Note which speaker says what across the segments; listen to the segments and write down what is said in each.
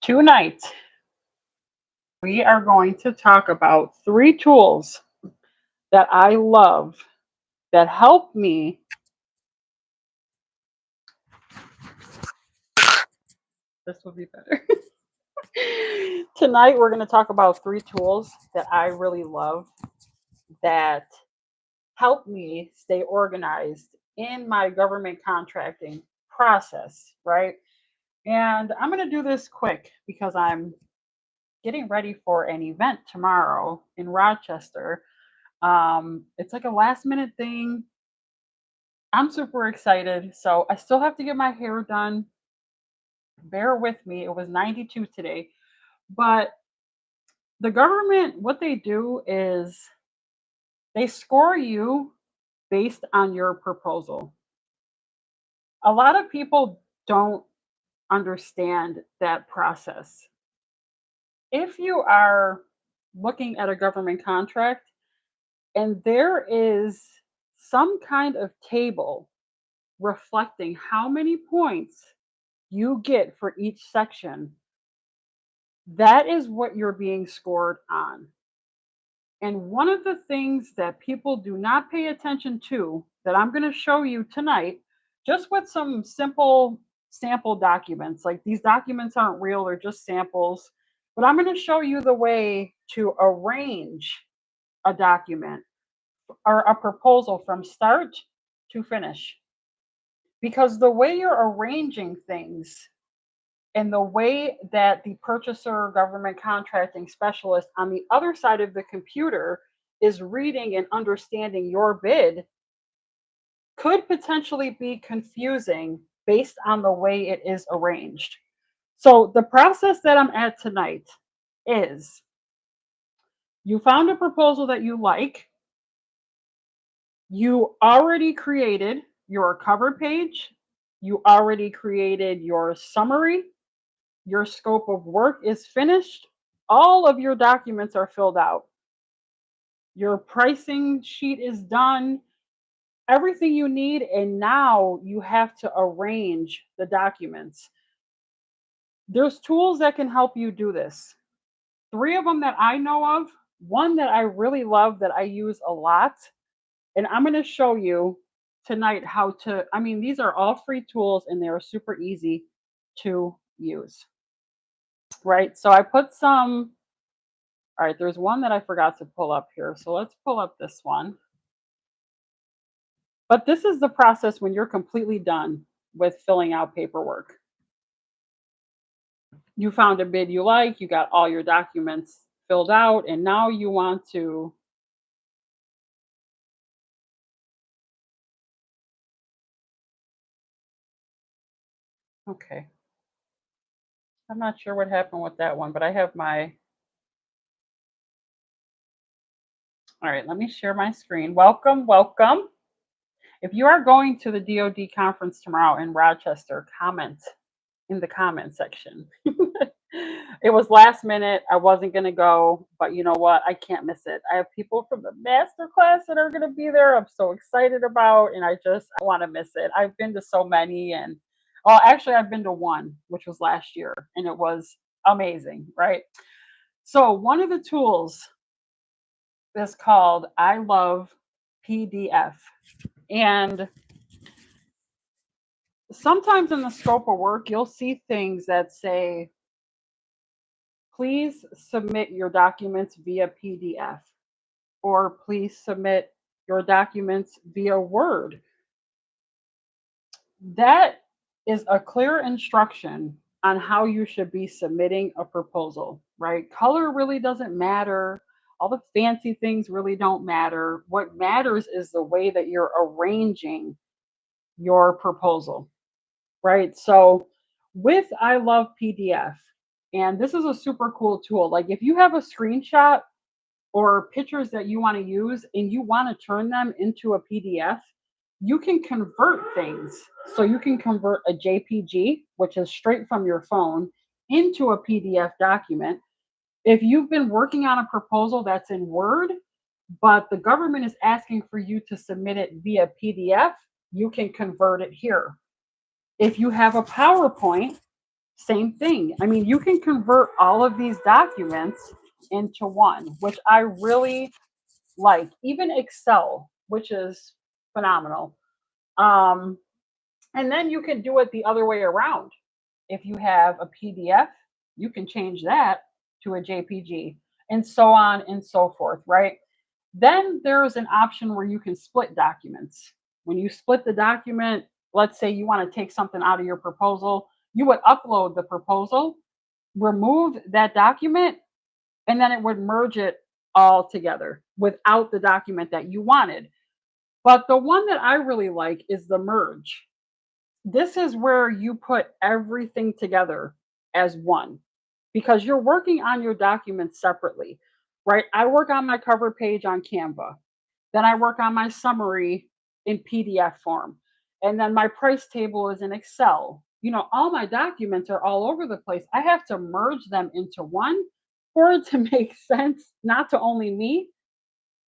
Speaker 1: Tonight, we are going to talk about three tools that I love that help me. This will be better. Tonight, we're going to talk about three tools that I really love that help me stay organized in my government contracting process, right? And I'm going to do this quick because I'm getting ready for an event tomorrow in Rochester. It's like a last minute thing. I'm super excited. So I still have to get my hair done. Bear with me. It was 92 today. But the government, what they do is they score you based on your proposal. A lot of people don't understand that process. If you are looking at a government contract and there is some kind of table reflecting how many points you get for each section, that is what you're being scored on. And one of the things that people do not pay attention to that I'm going to show you tonight, just with some simple sample documents, like these documents aren't real, they're just samples, but I'm going to show you the way to arrange a document or a proposal from start to finish. Because the way you're arranging things and the way that the purchaser government contracting specialist on the other side of the computer is reading and understanding your bid could potentially be confusing based on the way it is arranged. So, the process that I'm at tonight is you found a proposal that you like, you already created your cover page, you already created your summary, your scope of work is finished, all of your documents are filled out, your pricing sheet is done, everything you need, and now you have to arrange the documents. There's tools that can help you do this. Three of them that I know of, one that I really love that I use a lot, and I'm going to show you tonight how to. I mean, these are all free tools and they're super easy to use. Right? So I put some. All right, there's one that I forgot to pull up here. So let's pull up this one. But this is the process when you're completely done with filling out paperwork. You found a bid you like, you got all your documents filled out, and now you want to. Okay. I'm not sure what happened with that one, but I have my. All right, let me share my screen. Welcome, welcome. If you are going to the DoD conference tomorrow in Rochester, comment in the comment section. It was last minute. I wasn't going to go, but you know what? I can't miss it. I have people from the master class that are going to be there. I'm so excited about, and I want to miss it. I've been to so many, and well, actually, I've been to one, which was last year, and it was amazing, right? So, one of the tools is called I Love PDF. And sometimes in the scope of work, you'll see things that say, please submit your documents via PDF, or please submit your documents via Word. That is a clear instruction on how you should be submitting a proposal, right? Color really doesn't matter. All the fancy things really don't matter. What matters is the way that you're arranging your proposal, right? So with I Love PDF, and this is a super cool tool. Like if you have a screenshot or pictures that you want to use and you want to turn them into a PDF, you can convert things. So you can convert a JPG, which is straight from your phone, into a PDF document. If you've been working on a proposal that's in Word, but the government is asking for you to submit it via PDF, you can convert it here. If you have a PowerPoint Same thing. I mean, you can convert all of these documents into one, which I really like. Even Excel, which is phenomenal. Um, and then you can do it the other way around. If you have a PDF, you can change that to a JPG and so on and so forth, right? Then there's an option where you can split documents. When you split the document, let's say you want to take something out of your proposal, you would upload the proposal, remove that document, and then it would merge it all together without the document that you wanted. But the one that I really like is the merge. This is where you put everything together as one because you're working on your documents separately, right? I work on my cover page on Canva. Then I work on my summary in PDF form. And then my price table is in Excel. You know, all my documents are all over the place. I have to merge them into one for it to make sense, not to only me,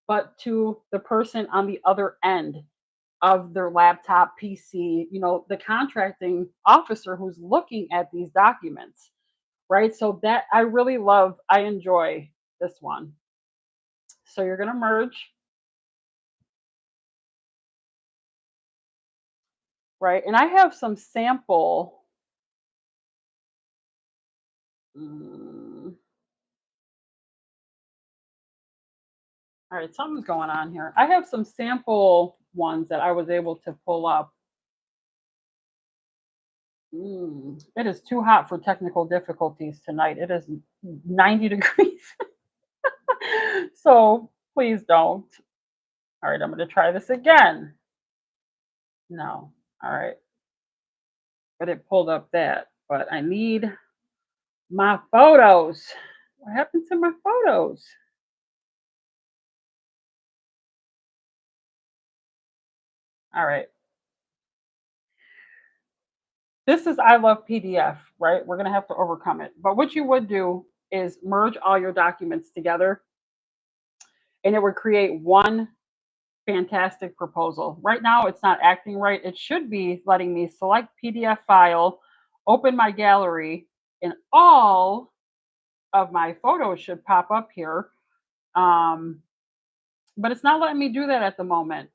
Speaker 1: but to the person on the other end of their laptop, PC, you know, the contracting officer who's looking at these documents, right? So that I really love, I enjoy this one. So you're going to merge, right? And I have some sample. mm, all right, something's going on here. I have some sample ones that I was able to pull up. It is too hot for technical difficulties tonight. It is 90 degrees. So please don't. All right, I'm going to try this again. No. All right. But it pulled up that. But I need my photos. What happened to my photos? All right. This is I love PDF, right? We're going to have to overcome it. But what you would do is merge all your documents together and it would create one fantastic proposal. Right now, it's not acting right. It should be letting me select PDF file, open my gallery, and all of my photos should pop up here. Um, but it's not letting me do that at the moment.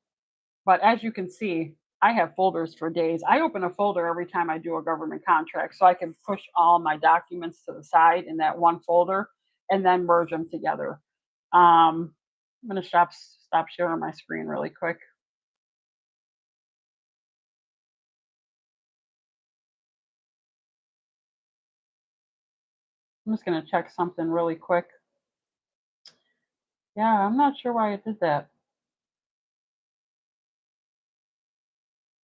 Speaker 1: But as you can see, I have folders for days. I open a folder every time I do a government contract so I can push all my documents to the side in that one folder and then merge them together. I'm going to stop sharing my screen really quick. I'm just going to check something really quick. Yeah, I'm not sure why it did that.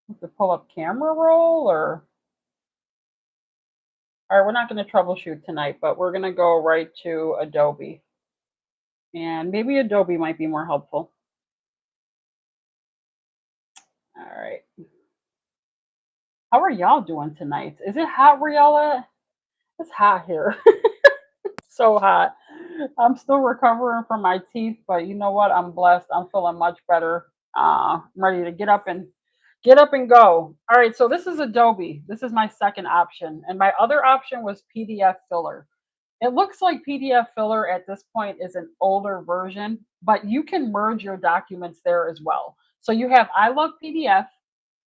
Speaker 1: Have to pull up camera roll or. All right, we're not going to troubleshoot tonight, but we're going to go right to Adobe. And maybe Adobe might be more helpful. All right. How are y'all doing tonight? Is it hot where y'all at? It's hot here. So hot. I'm still recovering from my teeth, but you know what? I'm blessed. I'm feeling much better. I'm ready to get up and go. All right, so this is Adobe. This is my second option. And my other option was PDF filler. It looks like PDF filler at this point is an older version, but you can merge your documents there as well. So you have I love PDF,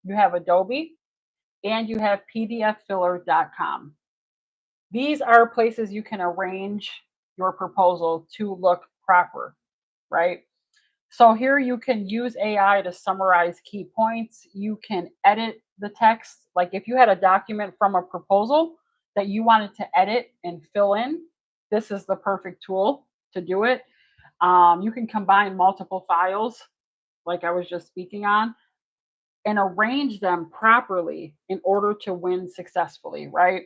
Speaker 1: you have Adobe, and you have pdffiller.com. These are places you can arrange your proposal to look proper, right? So here you can use AI to summarize key points. You can edit the text. Like if you had a document from a proposal that you wanted to edit and fill in, this is the perfect tool to do it. You can combine multiple files, like I was just speaking on, and arrange them properly in order to win successfully, right?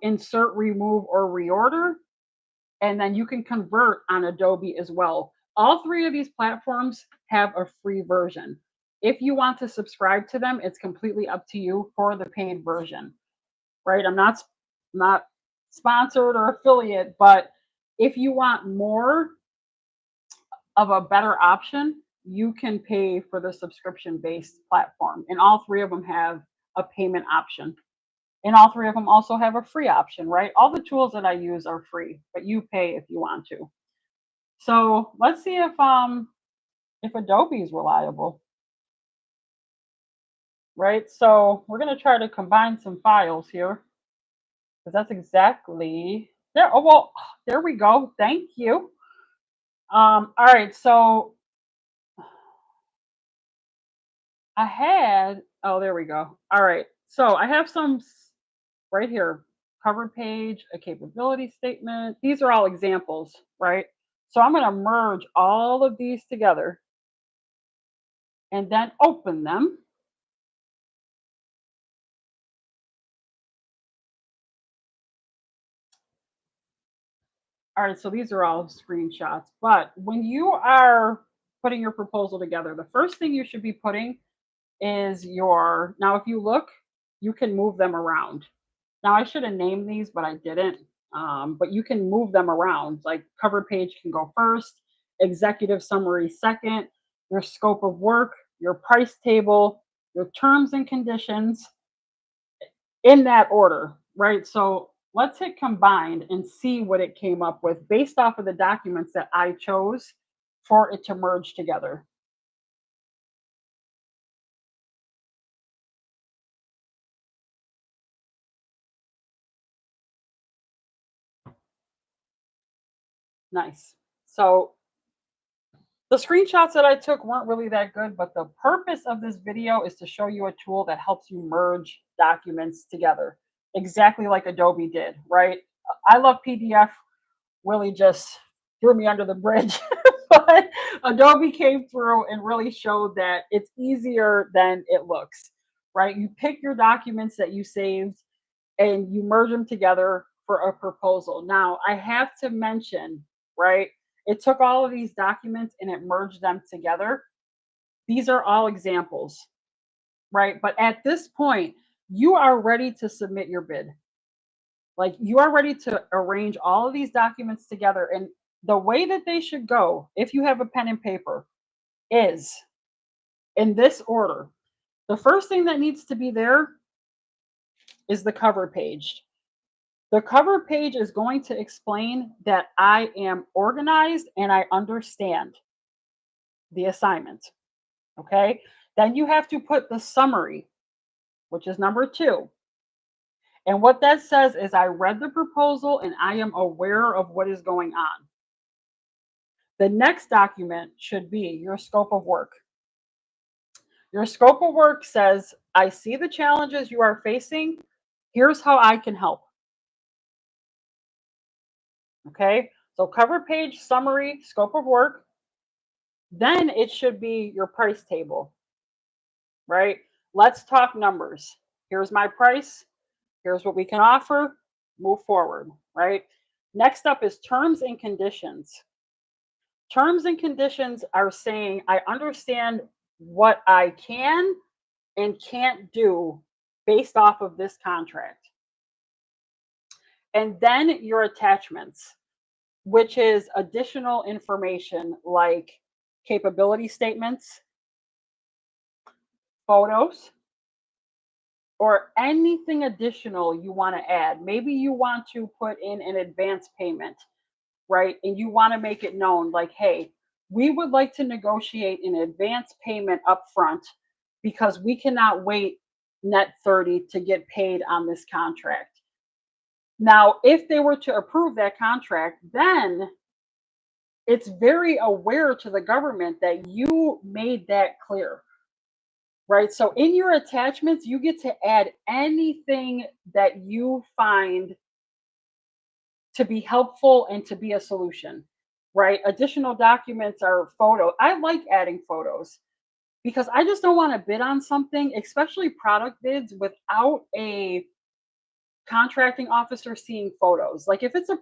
Speaker 1: Insert, remove, or reorder, and then you can convert on Adobe as well. All three of these platforms have a free version. If you want to subscribe to them, it's completely up to you for the paid version, right? I'm not sponsored or affiliate, but if you want more of a better option, you can pay for the subscription based platform. And all three of them have a payment option. And all three of them also have a free option, right? All the tools that I use are free, but you pay if you want to. So let's see if Adobe is reliable, right? So we're gonna try to combine some files here because that's exactly there. Oh well, there we go. Thank you. All right, so I had oh there we go. All right. So I have right here. Cover page, a capability statement. These are all examples, right? So I'm gonna merge all of these together and then open them. All right, so these are all screenshots. But when you are putting your proposal together, the first thing you should be putting is your now if you look, you can move them around. Now I should have named these, but I didn't. But you can move them around. Like cover page can go first, executive summary second, your scope of work, your price table, your terms and conditions in that order, right? So let's hit combined and see what it came up with based off of the documents that I chose for it to merge together. Nice. So the screenshots that I took weren't really that good, but the purpose of this video is to show you a tool that helps you merge documents together, exactly like Adobe did, right? I love PDF, really just threw me under the bridge, but Adobe came through and really showed that it's easier than it looks, right? You pick your documents that you saved and you merge them together for a proposal. Now, I have to mention, right? It took all of these documents and it merged them together. These are all examples, right? But at this point, you are ready to submit your bid. Like you are ready to arrange all of these documents together. And the way that they should go, if you have a pen and paper, is in this order. The first thing that needs to be there is the cover page. The cover page is going to explain that I am organized and I understand the assignment. Okay. Then you have to put the summary, which is number two. And what that says is I read the proposal and I am aware of what is going on. The next document should be your scope of work. Your scope of work says, I see the challenges you are facing. Here's how I can help. Okay. So cover page, summary, scope of work. Then it should be your price table, right? Let's talk numbers. Here's my price. Here's what we can offer. Move forward, right? Next up is terms and conditions. Terms and conditions are saying, I understand what I can and can't do based off of this contract. And then your attachments, which is additional information like capability statements, photos, or anything additional you want to add. Maybe you want to put in an advance payment, right? And you want to make it known like, hey, we would like to negotiate an advance payment up front because we cannot wait net 30 to get paid on this contract. Now, if they were to approve that contract, then it's very aware to the government that you made that clear, right? So in your attachments, you get to add anything that you find to be helpful and to be a solution, right? Additional documents are photo. I like adding photos because I just don't want to bid on something, especially product bids, without a contracting officer seeing photos. Like if it's a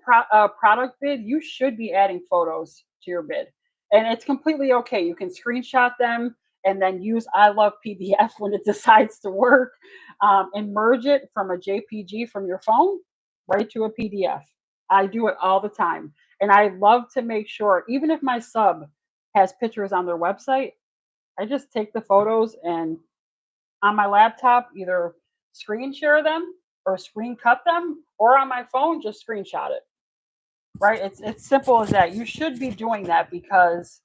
Speaker 1: product bid, you should be adding photos to your bid. And it's completely okay. You can screenshot them and then use I love PDF when it decides to work, and merge it from a JPG from your phone right to a PDF. I do it all the time. And I love to make sure, even if my sub has pictures on their website, I just take the photos and on my laptop, either screen share them or screen cut them, or on my phone, just screenshot it. Right? It's simple as that. You should be doing that because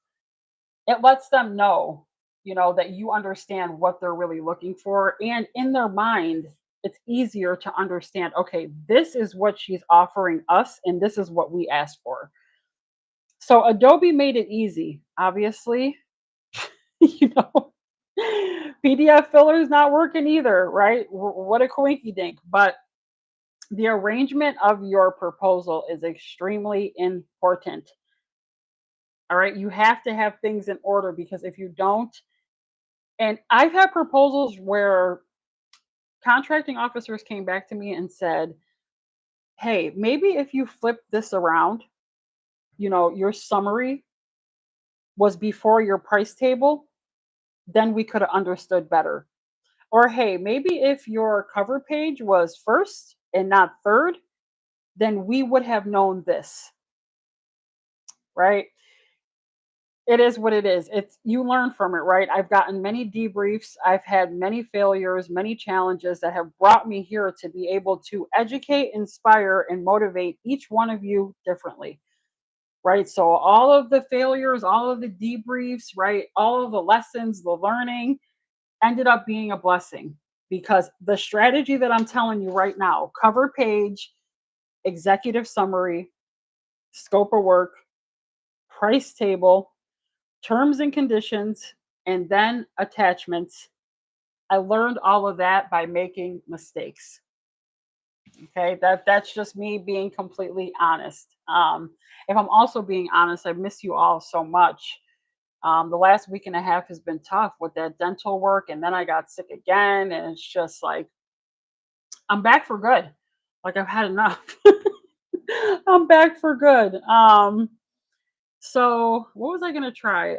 Speaker 1: it lets them know, that you understand what they're really looking for. And in their mind, it's easier to understand, okay, this is what she's offering us, and this is what we asked for. So Adobe made it easy, obviously. you know, PDF filler is not working either, right? What a coinky dink. But the arrangement of your proposal is extremely important. All right. You have to have things in order because if you don't, and I've had proposals where contracting officers came back to me and said, hey, maybe if you flip this around, your summary was before your price table, then we could have understood better. Or hey, maybe if your cover page was first and not third, then we would have known this, right? It is what it is. It's you learn from it, right? I've gotten many debriefs. I've had many failures, many challenges that have brought me here to be able to educate, inspire, and motivate each one of you differently, right? So all of the failures, all of the debriefs, right? All of the lessons, the learning ended up being a blessing because the strategy that I'm telling you right now, cover page, executive summary, scope of work, price table, terms and conditions, and then attachments. I learned all of that by making mistakes. Okay, that's just me being completely honest. If I'm also being honest, I miss you all so much. The last week and a half has been tough with that dental work, and then I got sick again, and it's just like I'm back for good. Like I've had enough. I'm back for good. So what was I gonna try?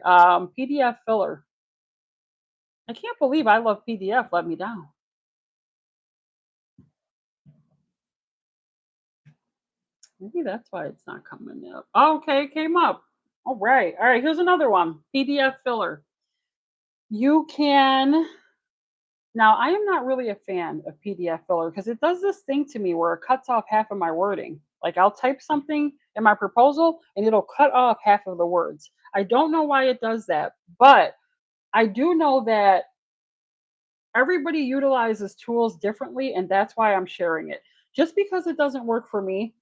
Speaker 1: PDF filler. I can't believe I love PDF let me down. Maybe that's why it's not coming up. Okay, it came up. All right. All right. Here's another one. PDF filler. You can now I am not really a fan of PDF filler because it does this thing to me where it cuts off half of my wording. Like I'll type something in my proposal and it'll cut off half of the words. I don't know why it does that, but I do know that everybody utilizes tools differently, and that's why I'm sharing it. Just because it doesn't work for me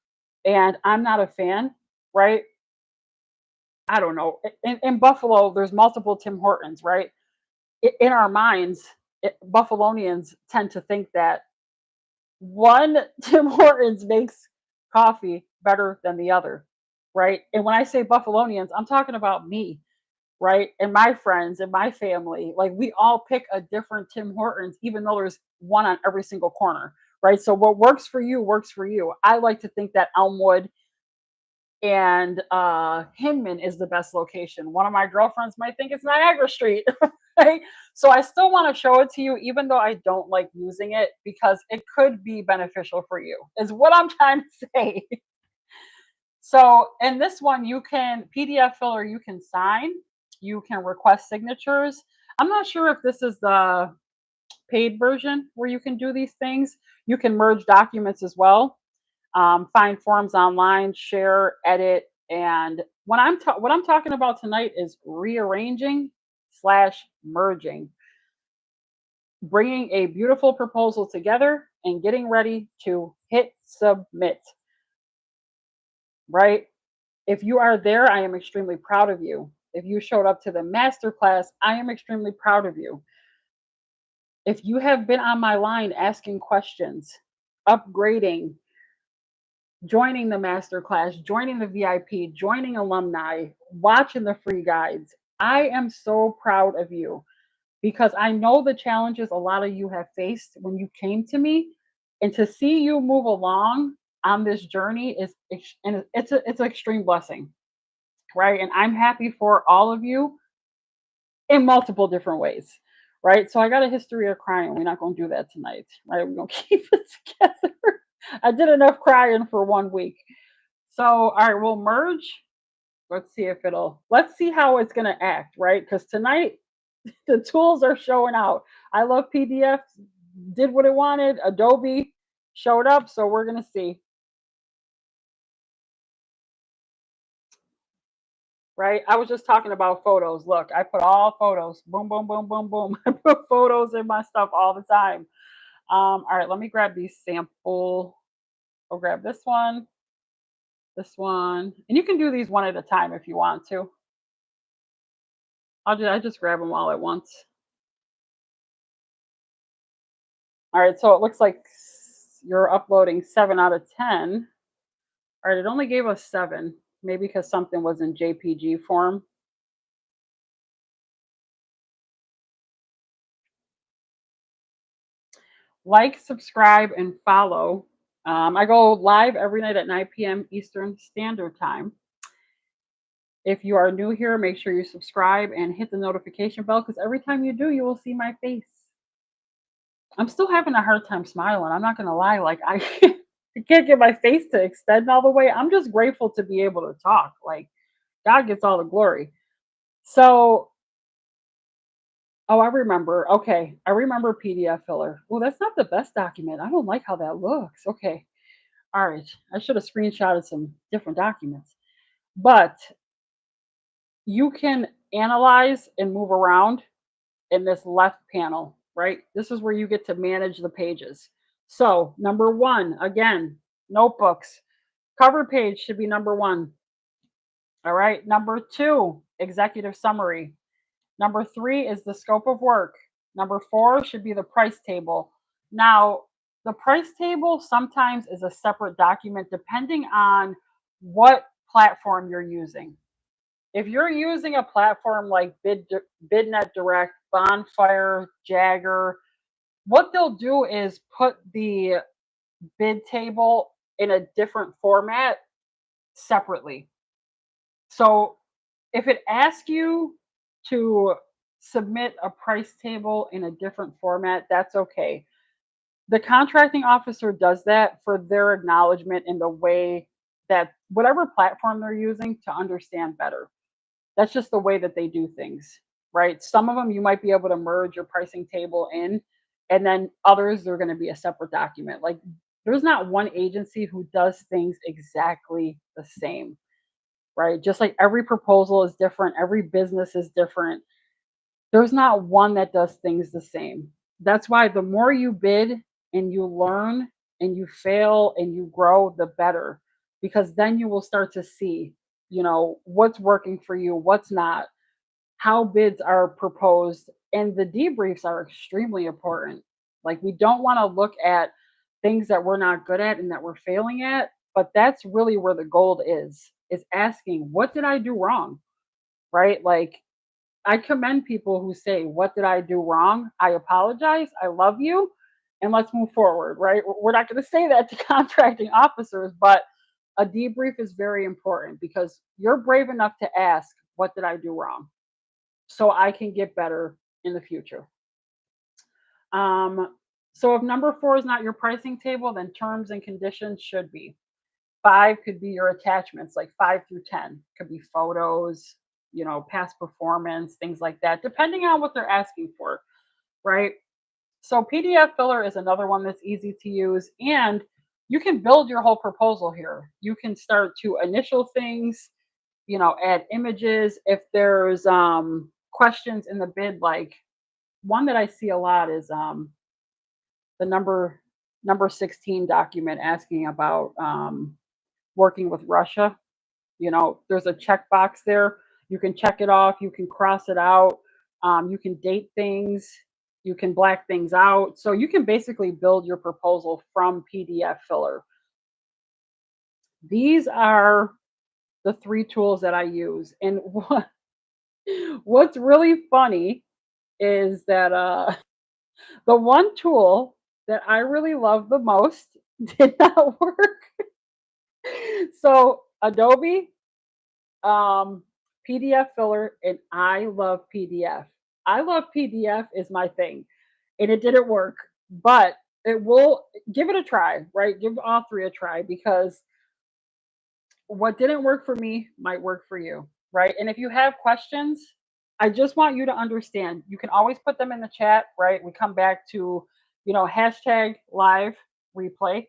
Speaker 1: and I'm not a fan, right? I don't know. In Buffalo, there's multiple Tim Hortons, right? In our minds, Buffalonians tend to think that one Tim Hortons makes coffee better than the other, right? And when I say Buffalonians, I'm talking about me, right? And my friends and my family. Like we all pick a different Tim Hortons, even though there's one on every single corner, right? So what works for you works for you. I like to think that Elmwood and Hinman is the best location. One of my girlfriends might think it's Niagara Street, right? So I still want to show it to you, even though I don't like using it, because it could be beneficial for you, is what I'm trying to say. So in this one, you can PDF filler, you can sign, you can request signatures. I'm not sure if this is the paid version where you can do these things. You can merge documents as well, find forms online, share, edit, and what I'm talking about tonight is rearranging slash merging, bringing a beautiful proposal together and getting ready to hit submit. Right? If you are there, I am extremely proud of you. If you showed up to the masterclass, I am extremely proud of you. If you have been on my line asking questions, upgrading, joining the masterclass, joining the VIP, joining alumni, watching the free guides, I am so proud of you because I know the challenges a lot of you have faced when you came to me, and to see you move along on this journey and it's an extreme blessing, right? And I'm happy for all of you in multiple different ways, right? So I got a history of crying. We're not going to do that tonight, right? We're going to keep it together. I did enough crying for 1 week. So, all right, we'll merge. Let's see how it's going to act, right? Because tonight, the tools are showing out. I love PDFs, did what it wanted. Adobe showed up, so we're gonna see. Right? I was just talking about photos. Look, I put all photos. Boom, boom, boom, boom, boom. I put photos in my stuff all the time. All right, let me grab these sample. I'll grab this one, and you can do these one at a time if you want to. I just grab them all at once. All right, so it looks like you're uploading 7 out of 10. All right, it only gave us 7, maybe because something was in JPG form. Like, subscribe, and follow. I go live every night at 9 p.m. Eastern Standard Time. If you are new here, make sure you subscribe and hit the notification bell because every time you do, you will see my face. I'm still having a hard time smiling. I'm not going to lie. Like, I can't get my face to extend all the way. I'm just grateful to be able to talk. Like, God gets all the glory. So, oh, I remember. Okay. I remember PDF filler. Well, that's not the best document. I don't like how that looks. Okay. All right. I should have screenshotted some different documents. But you can analyze and move around in this left panel, right? This is where you get to manage the pages. So, number 1, again, notebooks. Cover page should be number 1. All right. Number 2, executive summary. Number 3 is the scope of work. Number 4 should be the price table. Now, the price table sometimes is a separate document depending on what platform you're using. If you're using a platform like BidNet Direct, Bonfire, Jagger, what they'll do is put the bid table in a different format separately. So if it asks you to submit a price table in a different format, that's okay. The contracting officer does that for their acknowledgement in the way that whatever platform they're using to understand better. That's just the way that they do things, right? Some of them you might be able to merge your pricing table in, and then others they're going to be a separate document. Like there's not one agency who does things exactly the same, right? Just like every proposal is different, every business is different. There's not one that does things the same. That's why the more you bid and you learn and you fail and you grow, the better. Because then you will start to see, what's working for you, what's not, how bids are proposed, and the debriefs are extremely important. Like we don't want to look at things that we're not good at and that we're failing at, but that's really where the gold is asking, what did I do wrong? Right? Like I commend people who say, what did I do wrong? I apologize. I love you. And let's move forward, right? We're not going to say that to contracting officers, but a debrief is very important because you're brave enough to ask, what did I do wrong? So I can get better in the future. So if number 4 is not your pricing table, then terms and conditions should be. 5 could be your attachments, like 5 through 10. Could be photos, past performance, things like that, depending on what they're asking for, right? So PDF filler is another one that's easy to use, and you can build your whole proposal here. You can start to initial things, add images. If there's questions in the bid, like one that I see a lot is the number 16 document asking about working with Russia. There's a checkbox there. You can check it off. You can cross it out. You can date things. You can black things out. So you can basically build your proposal from PDF filler. These are the 3 tools that I use. And what's really funny is that the one tool that I really love the most did not work. So Adobe, PDF filler, and I love PDF. I love PDF is my thing, and it didn't work, but it will give it a try, right? Give all 3 a try because what didn't work for me might work for you, right? And if you have questions, I just want you to understand you can always put them in the chat, right? We come back to, hashtag live. replay.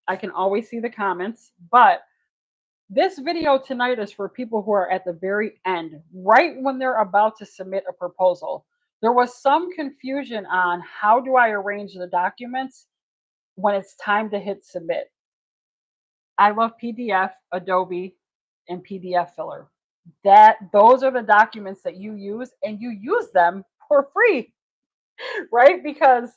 Speaker 1: I can always see the comments, but this video tonight is for people who are at the very end, right when they're about to submit a proposal. There was some confusion on how do I arrange the documents when it's time to hit submit. I love PDF, Adobe, and PDF filler. Those are the documents that you use, and you use them for free, right? Because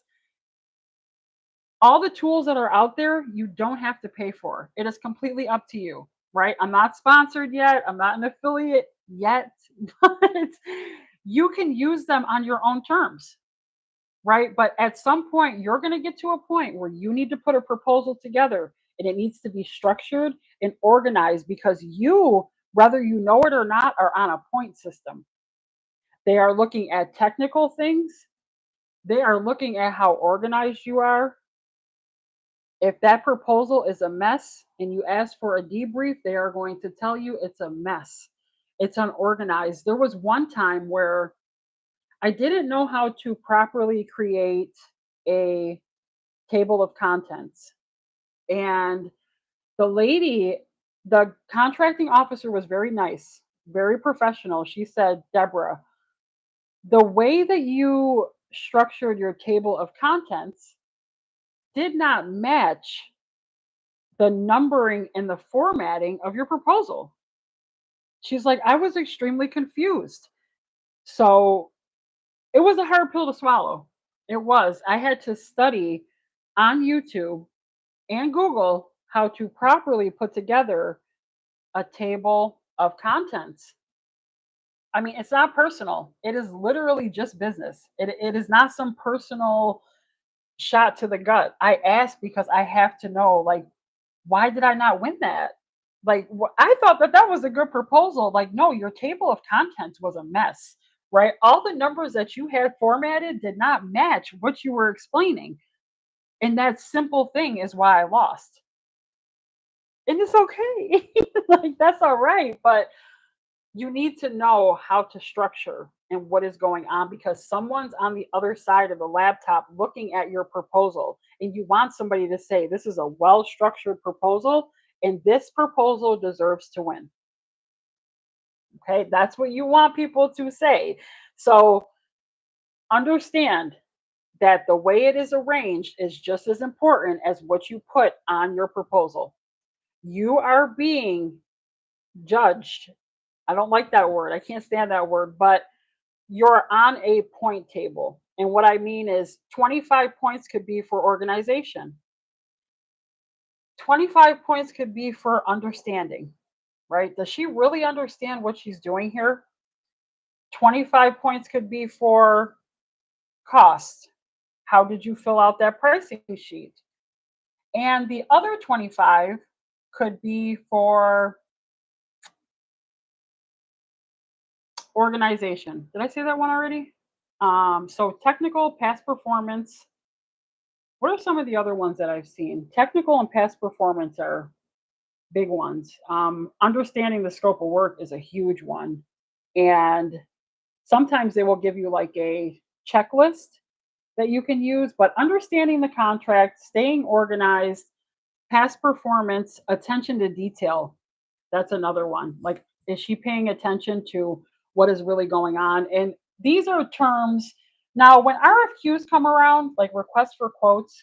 Speaker 1: all the tools that are out there, you don't have to pay for. It is completely up to you, right? I'm not sponsored yet. I'm not an affiliate yet, but you can use them on your own terms, right? But at some point, you're going to get to a point where you need to put a proposal together and it needs to be structured and organized because you, whether you know it or not, are on a point system. They are looking at technical things, they are looking at how organized you are. If that proposal is a mess and you ask for a debrief, they are going to tell you it's a mess. It's unorganized. There was one time where I didn't know how to properly create a table of contents. And the lady, the contracting officer was very nice, very professional. She said, Deborah, the way that you structured your table of contents did not match the numbering and the formatting of your proposal. She's like, I was extremely confused. So it was a hard pill to swallow. It was. I had to study on YouTube and Google how to properly put together a table of contents. I mean, it's not personal. It is literally just business. It is not some personal shot to the gut. I asked because I have to know, like, why did I not win that? Like, I thought that that was a good proposal. Like, no, your table of contents was a mess, right? All the numbers that you had formatted did not match what you were explaining. And that simple thing is why I lost. And it's okay. Like, that's all right. But you need to know how to structure and what is going on because someone's on the other side of the laptop looking at your proposal and you want somebody to say this is a well structured proposal and this proposal deserves to win. Okay, that's what you want people to say. So understand that the way it is arranged is just as important as what you put on your proposal. You are being judged. I don't like that word. I can't stand that word, but you're on a point table. And what I mean is 25 points could be for organization. 25 points could be for understanding, right? Does she really understand what she's doing here? 25 points could be for cost. How did you fill out that pricing sheet? And the other 25 could be for organization. Did I say that one already? So technical, past performance. What are some of the other ones that I've seen? Technical and past performance are big ones. Understanding the scope of work is a huge one. And sometimes they will give you like a checklist that you can use, but understanding the contract, staying organized, past performance, attention to detail. That's another one. Like, is she paying attention to what is really going on? And these are terms. Now, when RFQs come around, like requests for quotes,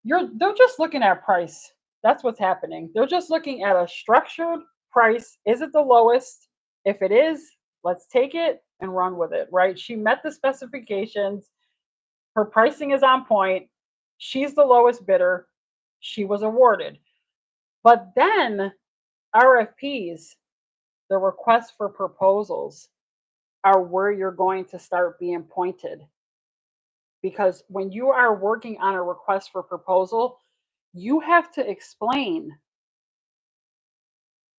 Speaker 1: they're just looking at price. That's what's happening. They're just looking at a structured price. Is it the lowest? If it is, let's take it and run with it, right? She met the specifications. Her pricing is on point. She's the lowest bidder. She was awarded. But then RFPs, the requests for proposals, are where you're going to start being pointed. Because when you are working on a request for proposal, you have to explain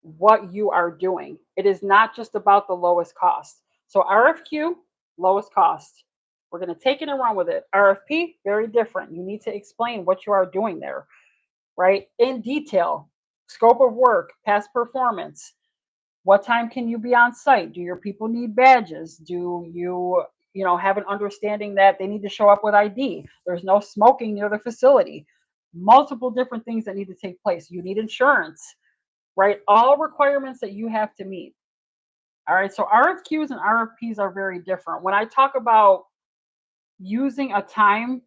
Speaker 1: what you are doing. It is not just about the lowest cost. So RFQ, lowest cost. We're going to take it and run with it. RFP, very different. You need to explain what you are doing there, right? In detail, scope of work, past performance. What time can you be on site? Do your people need badges? Do you have an understanding that they need to show up with ID? There's no smoking near the facility. multiple different things that need to take place. You need insurance, right? All requirements that you have to meet. All right. So RFQs and RFPs are very different. When I talk about using a time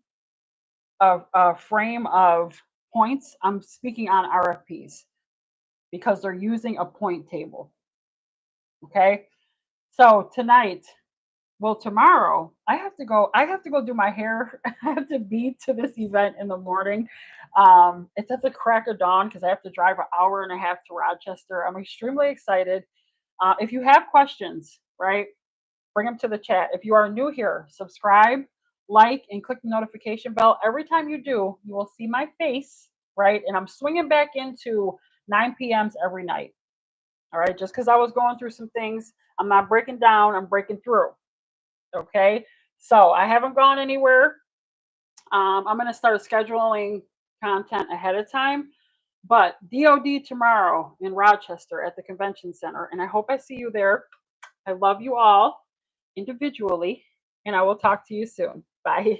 Speaker 1: of a frame of points, I'm speaking on RFPs because they're using a point table. Okay. So tonight, well, tomorrow I have to go do my hair. I have to be to this event in the morning. It's at the crack of dawn because I have to drive an hour and a half to Rochester. I'm extremely excited. If you have questions, right, bring them to the chat. If you are new here, subscribe, like, and click the notification bell. Every time you do, you will see my face, right? And I'm swinging back into 9 p.m.s every night. All right, just because I was going through some things, I'm not breaking down, I'm breaking through. Okay, so I haven't gone anywhere. I'm going to start scheduling content ahead of time. But DOD tomorrow in Rochester at the convention center, and I hope I see you there. I love you all individually, and I will talk to you soon. Bye.